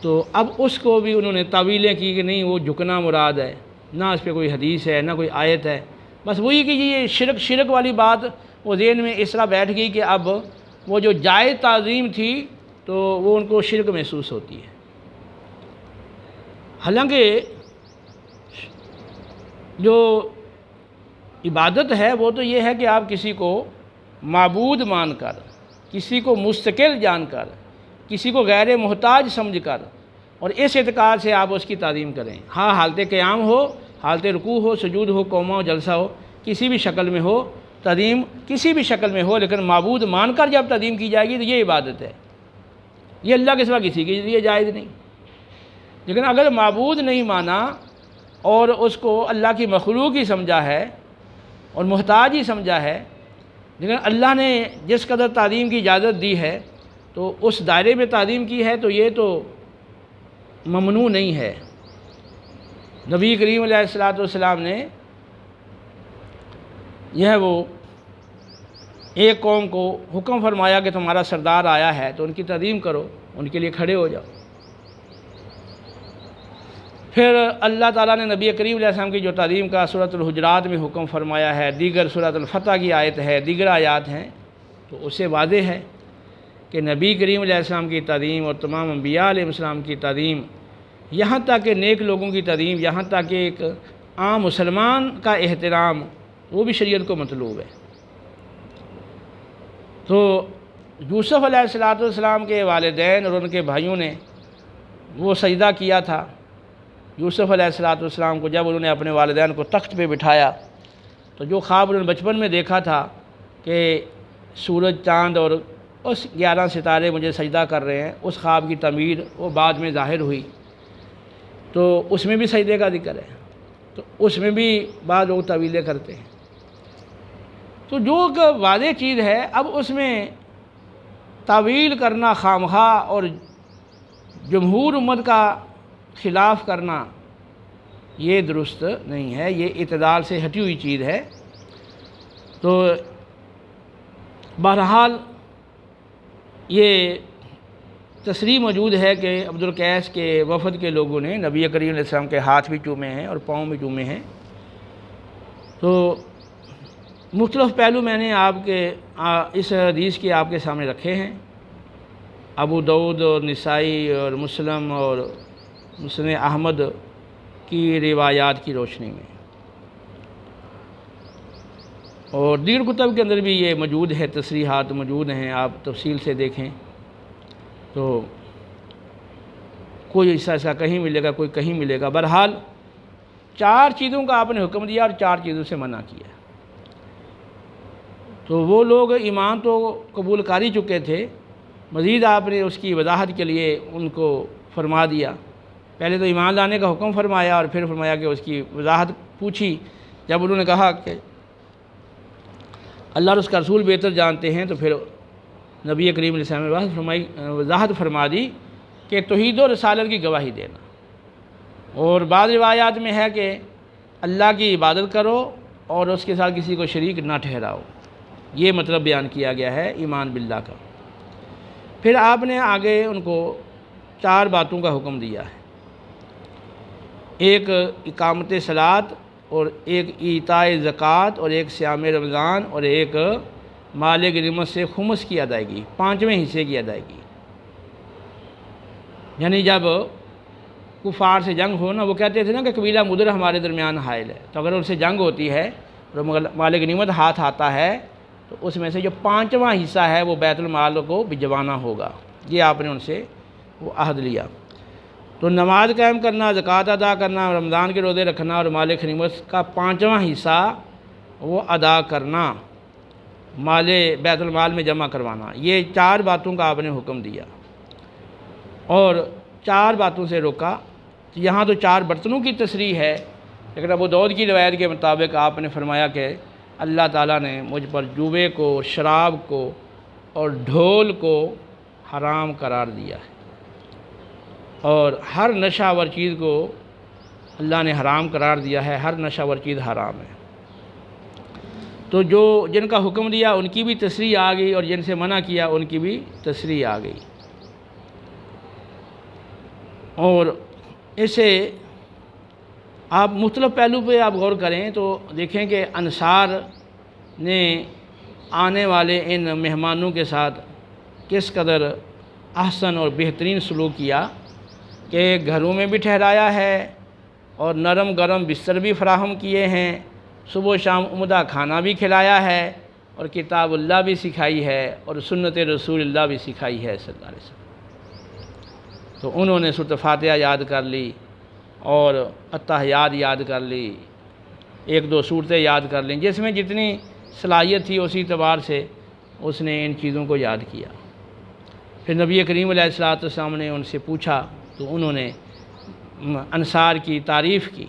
تو اب اس کو بھی انہوں نے تعویلیں کی کہ نہیں وہ جھکنا مراد ہے، نہ اس پہ کوئی حدیث ہے نہ کوئی آیت ہے، بس وہی کہ یہ شرک والی بات وہ ذہن میں اس طرح بیٹھ گئی کہ اب وہ جو جائز تعظیم تھی تو وہ ان کو شرک محسوس ہوتی ہے۔ حالانکہ جو عبادت ہے وہ تو یہ ہے کہ آپ کسی کو معبود مان کر، کسی کو مستقل جان کر، کسی کو غیر محتاج سمجھ کر اور اس اعتقاد سے آپ اس کی تعظیم کریں۔ ہاں، حالت قیام ہو، حالت رکوع ہو، سجود ہو، قومہ ہو، جلسہ ہو، کسی بھی شکل میں ہو، تعظیم کسی بھی شکل میں ہو، لیکن معبود مان کر جب تعظیم کی جائے گی تو یہ عبادت ہے۔ یہ اللہ کے سوا کسی کے لیے جائز نہیں۔ لیکن اگر معبود نہیں مانا اور اس کو اللہ کی مخلوق ہی سمجھا ہے اور محتاج ہی سمجھا ہے، لیکن اللہ نے جس قدر تعظیم کی اجازت دی ہے تو اس دائرے میں تعظیم کی ہے، تو یہ تو ممنوع نہیں ہے۔ نبی کریم علیہ السلام نے وہ ایک قوم کو حکم فرمایا کہ تمہارا سردار آیا ہے تو ان کی تعظیم کرو، ان کے لیے کھڑے ہو جاؤ۔ پھر اللہ تعالیٰ نے نبی کریم علیہ السلام کی جو تعظیم کا سورۃ الحجرات میں حکم فرمایا ہے، دیگر سورۃ الفتح کی آیت ہے، دیگر آیات ہیں، تو اس سے واضح ہے کہ نبی کریم علیہ السلام کی تعظیم اور تمام انبیاء علیہ السلام کی تعظیم، یہاں تک کہ نیک لوگوں کی تعظیم، یہاں تک کہ ایک عام مسلمان کا احترام، وہ بھی شریعت کو مطلوب ہے۔ تو یوسف علیہ السلام کے والدین اور ان کے بھائیوں نے وہ سجدہ کیا تھا۔ یوسف علیہ السلام کو جب انہوں نے اپنے والدین کو تخت پہ بٹھایا تو جو خواب انہوں نے بچپن میں دیکھا تھا کہ سورج، چاند اور اس 11 ستارے مجھے سجدہ کر رہے ہیں، اس خواب کی تعبیر وہ بعد میں ظاہر ہوئی، تو اس میں بھی سجدے کا ذکر ہے، تو اس میں بھی بعض لوگ تعویلیں کرتے ہیں۔ تو جو ایک واضح چیز ہے، اب اس میں تعویل کرنا خامخواہ اور جمہور امت کا خلاف کرنا یہ درست نہیں ہے، یہ اعتدال سے ہٹی ہوئی چیز ہے۔ تو بہرحال یہ تصریح موجود ہے کہ عبدالقیس کے وفد کے لوگوں نے نبی کریم علیہ السلام کے ہاتھ بھی چومے ہیں اور پاؤں بھی چومے ہیں۔ تو مختلف پہلو میں نے آپ کے اس حدیث کے آپ کے سامنے رکھے ہیں، ابو داؤد اور نسائی اور مسلم اور مسند احمد کی روایات کی روشنی میں، اور دیگر کتب کے اندر بھی یہ موجود ہے، تصریحات موجود ہیں، آپ تفصیل سے دیکھیں تو کوئی ایسا کہیں ملے گا، کوئی کہیں ملے گا۔ بہرحال 4 چیزوں کا آپ نے حکم دیا اور 4 چیزوں سے منع کیا۔ تو وہ لوگ ایمان تو قبول کر ہی چکے تھے، مزید آپ نے اس کی وضاحت کے لیے ان کو فرما دیا۔ پہلے تو ایمان لانے کا حکم فرمایا اور پھر فرمایا کہ اس کی وضاحت پوچھی۔ جب انہوں نے کہا کہ اللہ اور اس کا رسول بہتر جانتے ہیں، تو پھر نبی کریم علیہ السلام نے وضاحت فرما دی کہ توحید و رسالت کی گواہی دینا، اور بعض روایات میں ہے کہ اللہ کی عبادت کرو اور اس کے ساتھ کسی کو شریک نہ ٹھہراؤ، یہ مطلب بیان کیا گیا ہے ایمان باللہ کا۔ پھر آپ نے آگے ان کو 4 باتوں کا حکم دیا ہے، ایک اقامت صلاۃ اور ایک ایتاء زکوٰۃ اور ایک صیام رمضان اور ایک مال غنیمت سے خمس کی ادائیگی، 5ویں حصے کی ادائیگی۔ یعنی جب کفار سے جنگ ہو نا، وہ کہتے تھے نا کہ قبیلہ مدر ہمارے درمیان حائل ہے، تو اگر ان سے جنگ ہوتی ہے اور مال غنیمت ہاتھ آتا ہے تو اس میں سے جو 5واں حصہ ہے وہ بیت المال کو بھجوانا ہوگا، یہ آپ نے ان سے وہ عہد لیا۔ تو نماز قائم کرنا، زکوٰۃ ادا کرنا، رمضان کے روزے رکھنا اور مال غنیمت کا 5واں حصہ وہ ادا کرنا، مال بیت المال میں جمع کروانا، یہ 4 باتوں کا آپ نے حکم دیا اور 4 باتوں سے روکا۔ یہاں تو 4 برتنوں کی تصریح ہے، لیکن ابو داؤد کی روایت کے مطابق آپ نے فرمایا کہ اللہ تعالیٰ نے مجھ پر جوے کو، شراب کو اور ڈھول کو حرام قرار دیا ہے، اور ہر نشہ آور چیز کو اللہ نے حرام قرار دیا ہے، ہر نشہ آور چیز حرام ہے۔ تو جو جن کا حکم دیا ان کی بھی تصریح آ گئی اور جن سے منع کیا ان کی بھی تصریح آ گئی۔ اور اسے آپ مختلف پہلو پہ آپ غور کریں تو دیکھیں کہ انصار نے آنے والے ان مہمانوں کے ساتھ کس قدر احسن اور بہترین سلوک کیا، کہ گھروں میں بھی ٹھہرایا ہے اور نرم گرم بستر بھی فراہم کیے ہیں، صبح و شام عمدہ کھانا بھی کھلایا ہے، اور کتاب اللہ بھی سکھائی ہے، اور سنت رسول اللہ بھی سکھائی ہے صلی اللہ علیہ وسلم۔ تو انہوں نے سورۃ فاتحہ یاد کر لی اور التحیات یاد کر لی، ایک دو صورتیں یاد کر لیں، جس میں جتنی صلاحیت تھی اسی اعتبار سے اس نے ان چیزوں کو یاد کیا۔ پھر نبی کریم علیہ السلام نے ان سے پوچھا تو انہوں نے انصار کی تعریف کی،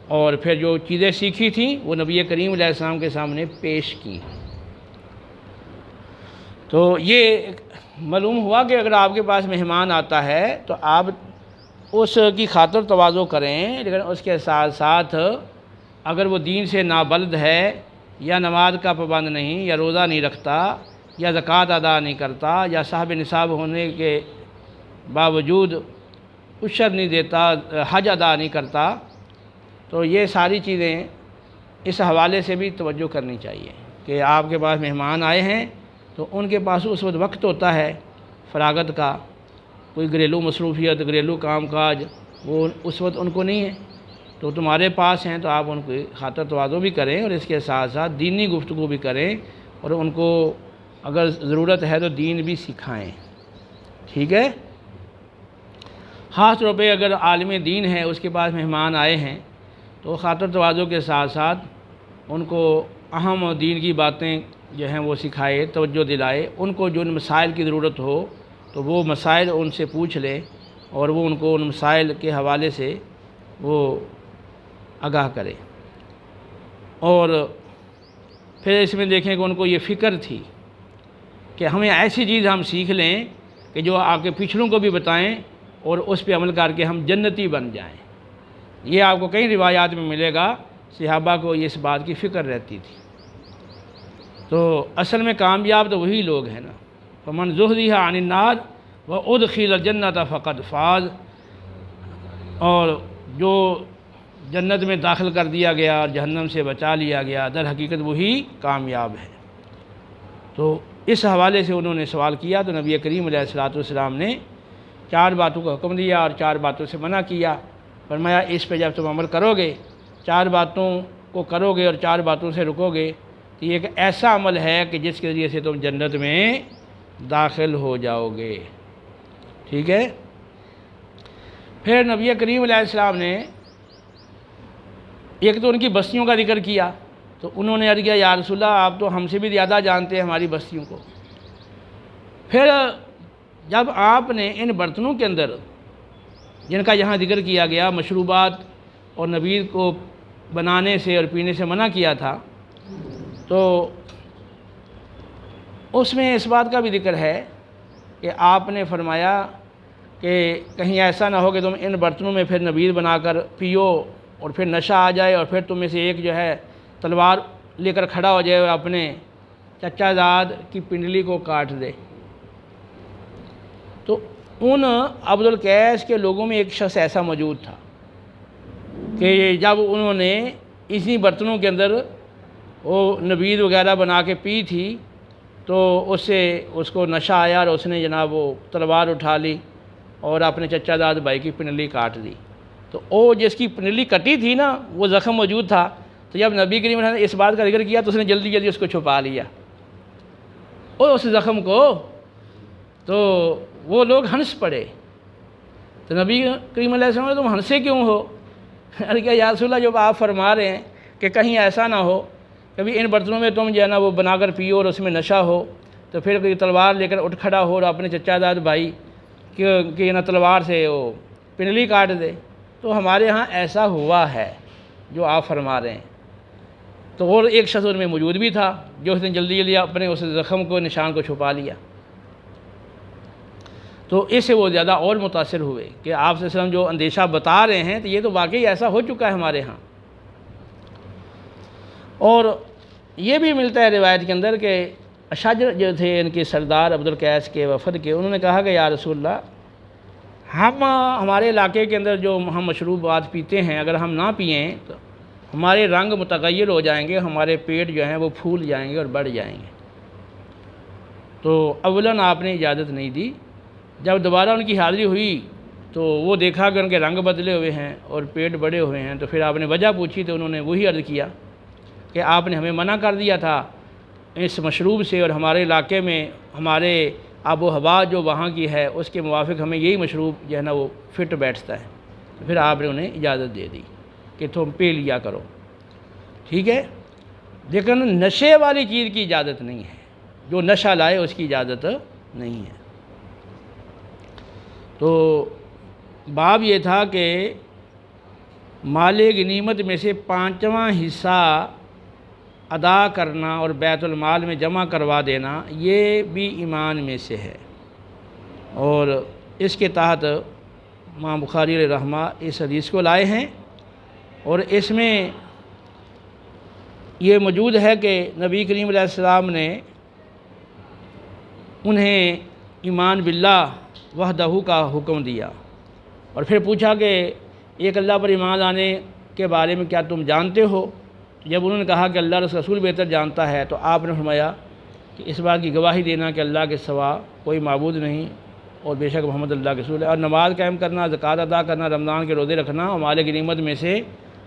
اور پھر جو چیزیں سیکھی تھیں وہ نبی کریم علیہ السلام کے سامنے پیش کی۔ تو یہ معلوم ہوا کہ اگر آپ کے پاس مہمان آتا ہے تو آپ اس کی خاطر تواضع کریں، لیکن اس کے ساتھ ساتھ اگر وہ دین سے نابلد ہے، یا نماز کا پابند نہیں، یا روزہ نہیں رکھتا، یا زکوٰۃ ادا نہیں کرتا، یا صاحب نصاب ہونے کے باوجود عشر نہیں دیتا، حج ادا نہیں کرتا، تو یہ ساری چیزیں اس حوالے سے بھی توجہ کرنی چاہیے کہ آپ کے پاس مہمان آئے ہیں تو ان کے پاس اس وقت ہوتا ہے فراغت کا، کوئی گھریلو مصروفیت، گھریلو کام کاج، وہ اس وقت ان کو نہیں ہے، تو تمہارے پاس ہیں تو آپ ان کی خاطر تواضع بھی کریں، اور اس کے ساتھ ساتھ دینی گفتگو بھی کریں، اور ان کو اگر ضرورت ہے تو دین بھی سکھائیں، ٹھیک ہے۔ خاص طور پہ اگر عالم دین ہے، اس کے پاس مہمان آئے ہیں تو خاطر تواضع کے ساتھ ساتھ ان کو اہم دین کی باتیں جو ہیں وہ سکھائے، توجہ دلائے، ان کو جو ان مسائل کی ضرورت ہو تو وہ مسائل ان سے پوچھ لیں، اور وہ ان کو ان مسائل کے حوالے سے وہ آگاہ کرے۔ اور پھر اس میں دیکھیں کہ ان کو یہ فکر تھی کہ ہمیں ایسی چیز ہم سیکھ لیں کہ جو آپ کے پچھلوں کو بھی بتائیں اور اس پہ عمل کر کے ہم جنتی بن جائیں۔ یہ آپ کو کئی روایات میں ملے گا، صحابہ کو اس بات کی فکر رہتی تھی۔ تو اصل میں کامیاب تو وہی لوگ ہیں نا، فمن زحزح عن النار وادخل الجنۃ فقد فاز، اور جو جنت میں داخل کر دیا گیا اور جہنم سے بچا لیا گیا، در حقیقت وہی کامیاب ہے۔ تو اس حوالے سے انہوں نے سوال کیا تو نبی کریم علیہ السلام نے 4 باتوں کا حکم دیا اور 4 باتوں سے منع کیا۔ فرمایا اس پہ جب تم عمل کرو گے، 4 باتوں کو کرو گے اور 4 باتوں سے رکو گے، تو یہ ایک ایسا عمل ہے کہ جس کے ذریعے سے تم جنت میں داخل ہو جاؤ گے، ٹھیک ہے۔ پھر نبی کریم علیہ السلام نے ایک تو ان کی بستیوں کا ذکر کیا، تو انہوں نے عرض کیا یا رسول اللہ آپ تو ہم سے بھی زیادہ جانتے ہیں ہماری بستیوں کو۔ پھر جب آپ نے ان برتنوں کے اندر جن کا یہاں ذکر کیا گیا، مشروبات اور نبیذ کو بنانے سے اور پینے سے منع کیا تھا، تو اس میں اس بات کا بھی ذکر ہے کہ آپ نے فرمایا کہ کہیں ایسا نہ ہو کہ تم ان برتنوں میں پھر نبیذ بنا کر پیو اور پھر نشہ آ جائے اور پھر تم میں سے ایک جو ہے تلوار لے کر کھڑا ہو جائے اور اپنے چچا زاد کی پنڈلی کو کاٹ دے۔ تو ان عبد القیس کے لوگوں میں ایک شخص ایسا موجود تھا کہ جب انہوں نے اسی برتنوں کے اندر وہ نبیذ وغیرہ بنا کے پی تھی تو اس کو نشہ آیا اور اس نے جناب وہ تلوار اٹھا لی اور اپنے چچا زاد بھائی کی پنڈلی کاٹ دی۔ تو وہ جس کی پنڈلی کٹی تھی نا وہ زخم موجود تھا، تو جب نبی کریم نے اس بات کا ذکر کیا تو اس نے جلدی جلدی اس کو چھپا لیا اور اس زخم کو، تو وہ لوگ ہنس پڑے۔ تو نبی کریم علیہ السلام نے تم ہنسے کیوں ہو؟ ارے کیا یا رسول اللہ جب آپ فرما رہے ہیں کہ کہیں ایسا نہ ہو کبھی ان برتنوں میں تم جو ہے نا وہ بنا کر پیو اور اس میں نشہ ہو، تو پھر کوئی تلوار لے کر اٹھ کھڑا ہو اور اپنے چچا زاد بھائی کہ نا تلوار سے وہ پنڈلی کاٹ دے، تو ہمارے ہاں ایسا ہوا ہے جو آپ فرما رہے ہیں۔ تو اور ایک شخص ان میں موجود بھی تھا جو اس نے جلدی جلدی اپنے اس زخم کو نشان کو چھپا لیا، تو اس سے وہ زیادہ اور متاثر ہوئے کہ آپ صلی اللہ علیہ وسلم جو اندیشہ بتا رہے ہیں تو یہ تو واقعی ایسا ہو چکا ہے ہمارے ہاں۔ اور یہ بھی ملتا ہے روایت کے اندر کہ اشاجر جو تھے ان کے سردار عبد القیس کے وفد کے، انہوں نے کہا کہ یا رسول اللہ ہمارے علاقے کے اندر جو ہم مشروبات پیتے ہیں اگر ہم نہ پئیں تو ہمارے رنگ متغیر ہو جائیں گے، ہمارے پیٹ جو ہیں وہ پھول جائیں گے اور بڑھ جائیں گے۔ تو اولاً آپ نے اجازت نہیں دی۔ جب دوبارہ ان کی حاضری ہوئی تو وہ دیکھا کہ ان کے رنگ بدلے ہوئے ہیں اور پیٹ بڑے ہوئے ہیں، تو پھر آپ نے وجہ پوچھی تو انہوں نے وہی عرض کیا کہ آپ نے ہمیں منع کر دیا تھا اس مشروب سے، اور ہمارے علاقے میں ہمارے آب و ہوا جو وہاں کی ہے اس کے موافق ہمیں یہی مشروب جو ہے نا وہ فٹ بیٹھتا ہے۔ تو پھر آپ نے انہیں اجازت دے دی کہ تم پی لیا کرو، ٹھیک ہے۔ لیکن نشے والی چیز کی اجازت نہیں ہے، جو نشہ لائے اس کی اجازت نہیں ہے۔ تو باب یہ تھا کہ مال غنیمت میں سے 5واں حصہ ادا کرنا اور بیت المال میں جمع کروا دینا، یہ بھی ایمان میں سے ہے، اور اس کے تحت امام بخاری علیہ رحمہ اس حدیث کو لائے ہیں، اور اس میں یہ موجود ہے کہ نبی کریم علیہ السلام نے انہیں ایمان باللہ وحدہ کا حکم دیا، اور پھر پوچھا کہ ایک اللہ پر ایمان لانے کے بارے میں کیا تم جانتے ہو؟ جب انہوں نے کہا کہ اللہ رسول بہتر جانتا ہے، تو آپ نے فرمایا کہ اس بات کی گواہی دینا کہ اللہ کے سوا کوئی معبود نہیں، اور بے شک محمد اللہ کے رسول ہے، اور نماز قائم کرنا، زکوٰۃ ادا کرنا، رمضان کے روزے رکھنا، اور مال غنیمت میں سے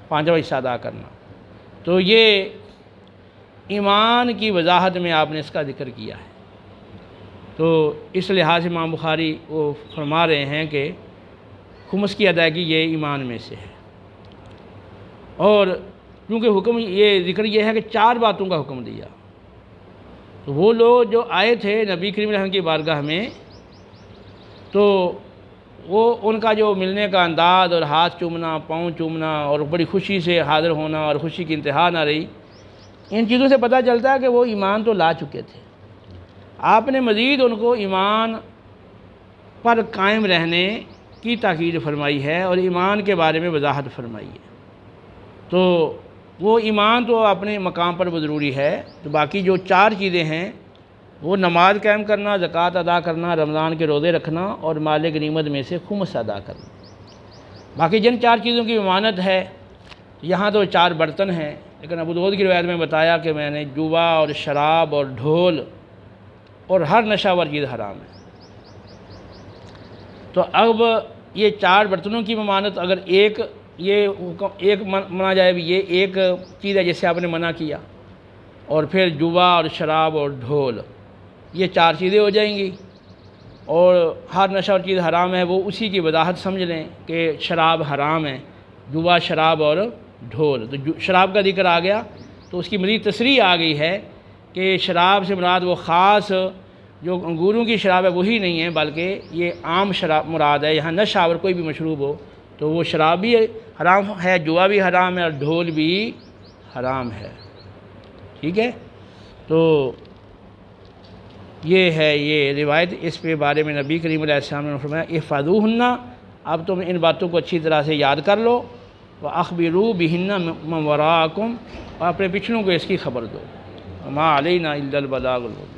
5واں حصہ ادا کرنا۔ تو یہ ایمان کی وضاحت میں آپ نے اس کا ذکر کیا ہے۔ تو اس لحاظ سے امام بخاری وہ فرما رہے ہیں کہ خمس کی ادائیگی یہ ایمان میں سے ہے، اور کیونکہ حکم یہ ذکر یہ ہے کہ 4 باتوں کا حکم دیا، تو وہ لوگ جو آئے تھے نبی کریم علیہ السلام کی بارگاہ میں، تو وہ ان کا جو ملنے کا انداز اور ہاتھ چومنا، پاؤں چومنا، اور بڑی خوشی سے حاضر ہونا اور خوشی کی انتہا نہ رہی، ان چیزوں سے پتہ چلتا ہے کہ وہ ایمان تو لا چکے تھے۔ آپ نے مزید ان کو ایمان پر قائم رہنے کی تاکید فرمائی ہے اور ایمان کے بارے میں وضاحت فرمائی ہے۔ تو وہ ایمان تو اپنے مقام پر ضروری ہے، تو باقی جو 4 چیزیں ہیں وہ نماز قائم کرنا، زکوٰۃ ادا کرنا، رمضان کے روزے رکھنا، اور مال غنیمت میں سے خمس ادا کرنا۔ باقی جن 4 چیزوں کی ضمانت ہے، یہاں تو 4 برتن ہیں، لیکن ابو داؤد کی روایت میں بتایا کہ میں نے جوا اور شراب اور ڈھول اور ہر نشہ ور چیز حرام ہے۔ تو اب یہ 4 برتنوں کی ممانت اگر ایک مانا جائے بھی، یہ ایک چیز ہے جیسے آپ نے منع کیا، اور پھر جوا اور شراب اور ڈھول، یہ 4 چیزیں ہو جائیں گی، اور ہر نشہ اور چیز حرام ہے، وہ اسی کی وضاحت سمجھ لیں کہ شراب حرام ہے، جوا، شراب اور ڈھول۔ تو شراب کا ذکر آ گیا تو اس کی مزید تصریح آ گئی ہے کہ شراب سے مراد وہ خاص جو انگوروں کی شراب ہے وہی نہیں ہے، بلکہ یہ عام شراب مراد ہے، یہاں نشہ آور کوئی بھی مشروب ہو تو وہ شراب بھی حرام ہے، جوا بھی حرام ہے، اور ڈھول بھی حرام ہے، ٹھیک ہے۔ تو یہ ہے یہ روایت، اس پہ بارے میں نبی کریم علیہ السلام نے فرمایا احفظوہن، اب تم ان باتوں کو اچھی طرح سے یاد کر لو، وَأَخْبِرُوا بِهِنَّ مَنْ وَرَاءَكُمْ، اور اپنے پچھلوں کو اس کی خبر دو، وَمَا عَلَيْنَا إِلَّا الْبَلَاغُ الْمُبِينُ۔